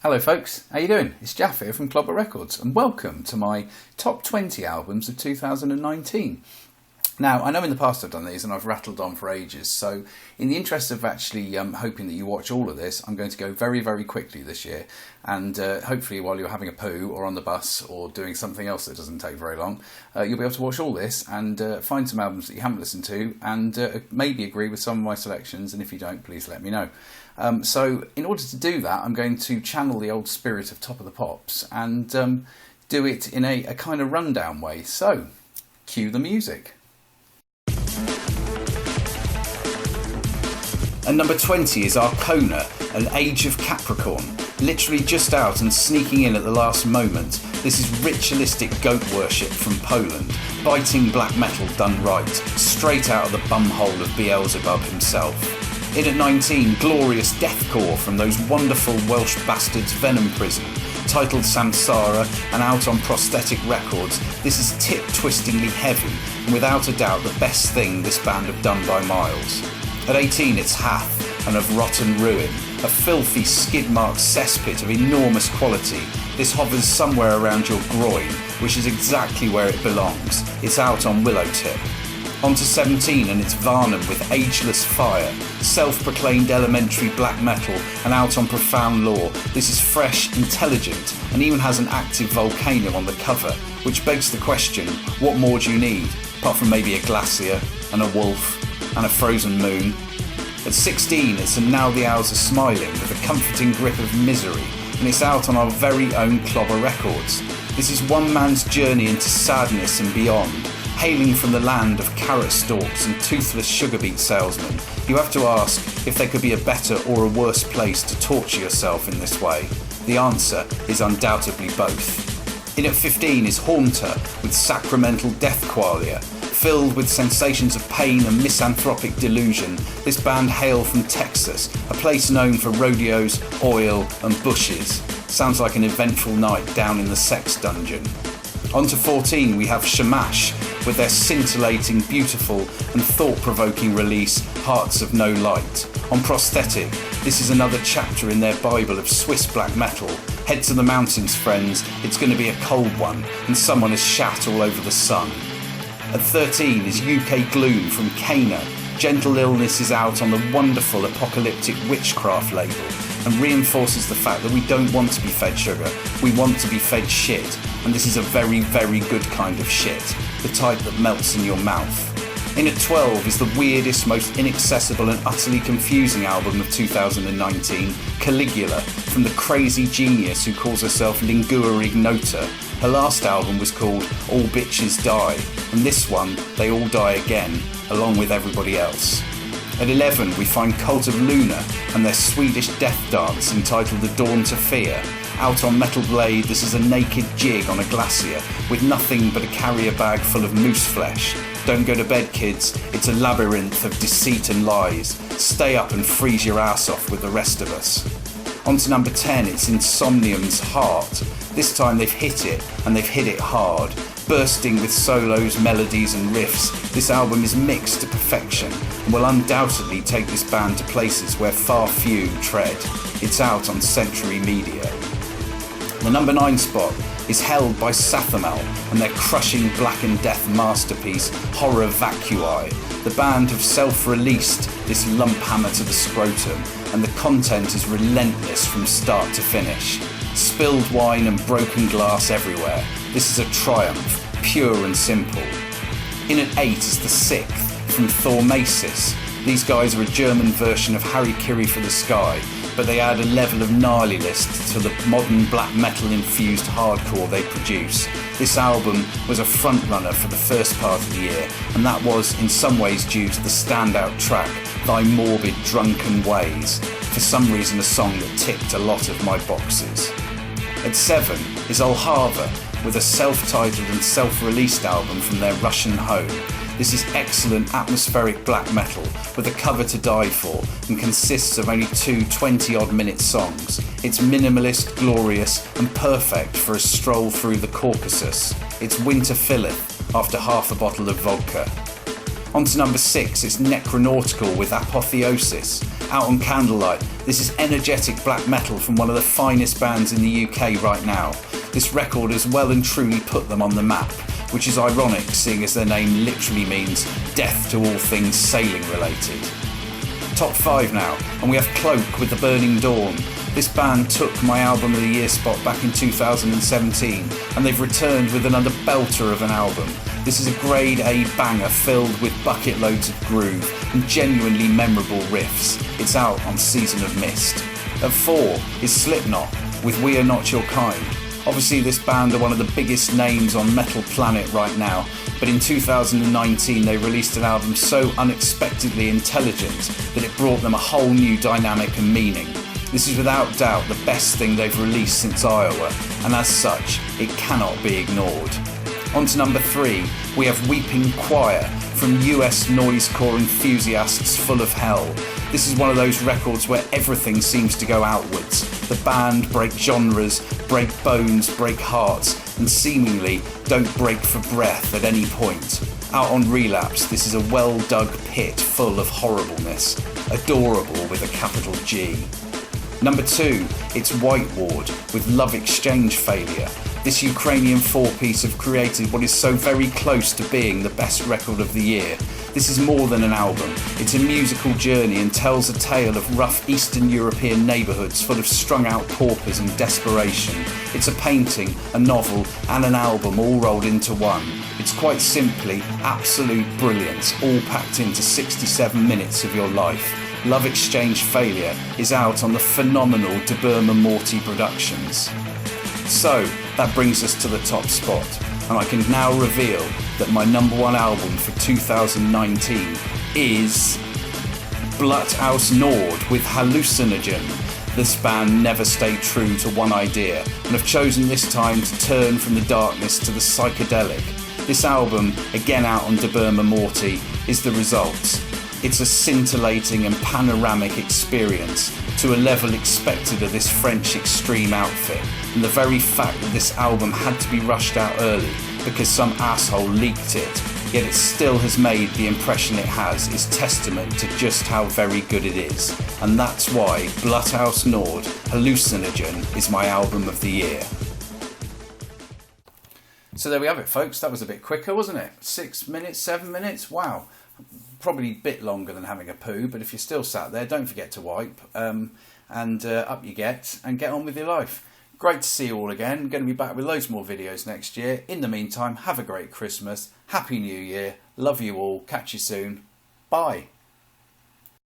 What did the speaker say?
Hello folks, how you doing? It's Jaff here from Clobber Records and welcome to my top 20 albums of 2019. Now, I know in the past I've done these and I've rattled on for ages, so in the interest of actually hoping that you watch all of this, I'm going to go very, very quickly this year, and hopefully while you're having a poo or on the bus or doing something else that doesn't take very long, you'll be able to watch all this and find some albums that you haven't listened to and maybe agree with some of my selections, and if you don't, please let me know. So in order to do that, I'm going to channel the old spirit of Top of the Pops and do it in a kind of rundown way. So, cue the music. And number 20 is Arcona, An Age of Capricorn. Literally just out and sneaking in at the last moment. This is ritualistic goat worship from Poland, biting black metal done right, straight out of the bumhole of Beelzebub himself. In at 19, glorious deathcore from those wonderful Welsh bastards Venom Prison, titled Samsara and out on Prosthetic Records. This is tip-twistingly heavy and without a doubt the best thing this band have done by miles. At 18, it's Hath and Of Rotten Ruin, a filthy skid-marked cesspit of enormous quality. This hovers somewhere around your groin, which is exactly where it belongs. It's out on Willowtip. On to 17 and it's Varnum with Ageless Fire, self-proclaimed elementary black metal and out on Profound Law. This is fresh, intelligent and even has an active volcano on the cover, which begs the question, what more do you need, apart from maybe a glacier and a wolf and a frozen moon? At 16 it's And Now the Owls Are Smiling with a comforting grip of misery, and it's out on our very own Clobber Records. This is one man's journey into sadness and beyond. Hailing from the land of carrot stalks and toothless sugar beet salesmen, you have to ask if there could be a better or a worse place to torture yourself in this way. The answer is undoubtedly both. In at 15 is Haunter with Sacramental Death Qualia. Filled with sensations of pain and misanthropic delusion, this band hail from Texas, a place known for rodeos, oil and bushes. Sounds like an eventful night down in the sex dungeon. On to 14 we have Shamash with their scintillating, beautiful and thought-provoking release Hearts of No Light. On Prosthetic, this is another chapter in their Bible of Swiss black metal. Head to the mountains, friends, it's going to be a cold one and someone has shat all over the sun. At 13 is UK Gloom from Cana. Gentle Illness is out on the wonderful Apocalyptic Witchcraft label and reinforces the fact that we don't want to be fed sugar, we want to be fed shit, and this is a very, very good kind of shit, the type that melts in your mouth. In at 12 is the weirdest, most inaccessible and utterly confusing album of 2019, Caligula, from the crazy genius who calls herself Lingua Ignota. Her last album was called All Bitches Die, and this one, They All Die Again, along with everybody else. At 11 we find Cult of Luna and their Swedish death dance entitled The Dawn to Fear. Out on Metal Blade, this is a naked jig on a glacier with nothing but a carrier bag full of moose flesh. Don't go to bed, kids, it's a labyrinth of deceit and lies. Stay up and freeze your ass off with the rest of us. On to number 10, it's Insomnium's Heart. This time they've hit it, and they've hit it hard. Bursting with solos, melodies and riffs, this album is mixed to perfection and will undoubtedly take this band to places where far few tread. It's out on Century Media. The number 9 spot is held by Sathamal and their crushing Black and Death masterpiece, Horror Vacui. The band have self-released this lump hammer to the scrotum, and the content is relentless from start to finish. Spilled wine and broken glass everywhere. This is a triumph, pure and simple. In at 8 is The Sixth from Thormasis. These guys are a German version of Harry Kiri for the Sky, but they add a level of gnarliness to the modern black metal infused hardcore they produce. This album was a frontrunner for the first part of the year, and that was in some ways due to the standout track, Thy Morbid Drunken Ways, for some reason a song that ticked a lot of my boxes. At 7 is Alhava with a self-titled and self-released album from their Russian home. This is excellent atmospheric black metal with a cover to die for and consists of only two 20-odd minute songs. It's minimalist, glorious and perfect for a stroll through the Caucasus. It's winter filleth after half a bottle of vodka. On to number 6, it's Necronautical with Apotheosis. Out on Candlelight, this is energetic black metal from one of the finest bands in the UK right now. This record has well and truly put them on the map, which is ironic seeing as their name literally means death to all things sailing related. Top 5 now, and we have Cloak with The Burning Dawn. This band took my album of the year spot back in 2017, and they've returned with another belter of an album. This is a grade A banger filled with bucket loads of groove and genuinely memorable riffs. It's out on Season of Mist. At 4 is Slipknot with We Are Not Your Kind. Obviously this band are one of the biggest names on Metal Planet right now, but in 2019 they released an album so unexpectedly intelligent that it brought them a whole new dynamic and meaning. This is without doubt the best thing they've released since Iowa, and as such, it cannot be ignored. On to number 3, we have Weeping Choir from US noisecore enthusiasts Full of Hell. This is one of those records where everything seems to go outwards. The band break genres, break bones, break hearts, and seemingly don't break for breath at any point. Out on Relapse, this is a well-dug pit full of horribleness. Adorable with a capital G. Number 2, it's White Ward with Love Exchange Failure. This Ukrainian four-piece have created what is so very close to being the best record of the year. This is more than an album, it's a musical journey and tells a tale of rough Eastern European neighbourhoods full of strung-out paupers and desperation. It's a painting, a novel and an album all rolled into one. It's quite simply absolute brilliance, all packed into 67 minutes of your life. Love Exchange Failure is out on the phenomenal De Burma Morty Productions. So, that brings us to the top spot, and I can now reveal that my number 1 album for 2019 is Bloodhouse Nord with Hallucinogen. This band never stayed true to one idea, and have chosen this time to turn from the darkness to the psychedelic. This album, again out on De Burma Morty, is the result. It's a scintillating and panoramic experience to a level expected of this French extreme outfit, and the very fact that this album had to be rushed out early because some asshole leaked it, yet it still has made the impression it has, is testament to just how very good it is. And that's why Bloodhouse Nord Hallucinogen is my album of the year. So there we have it, folks. That was a bit quicker, wasn't it? 6 minutes, 7 minutes? Wow. Probably a bit longer than having a poo, but if you're still sat there, don't forget to wipe, and up you get, and get on with your life. Great to see you all again. Going to be back with loads more videos next year. In the meantime, have a great Christmas. Happy New Year. Love you all. Catch you soon. Bye.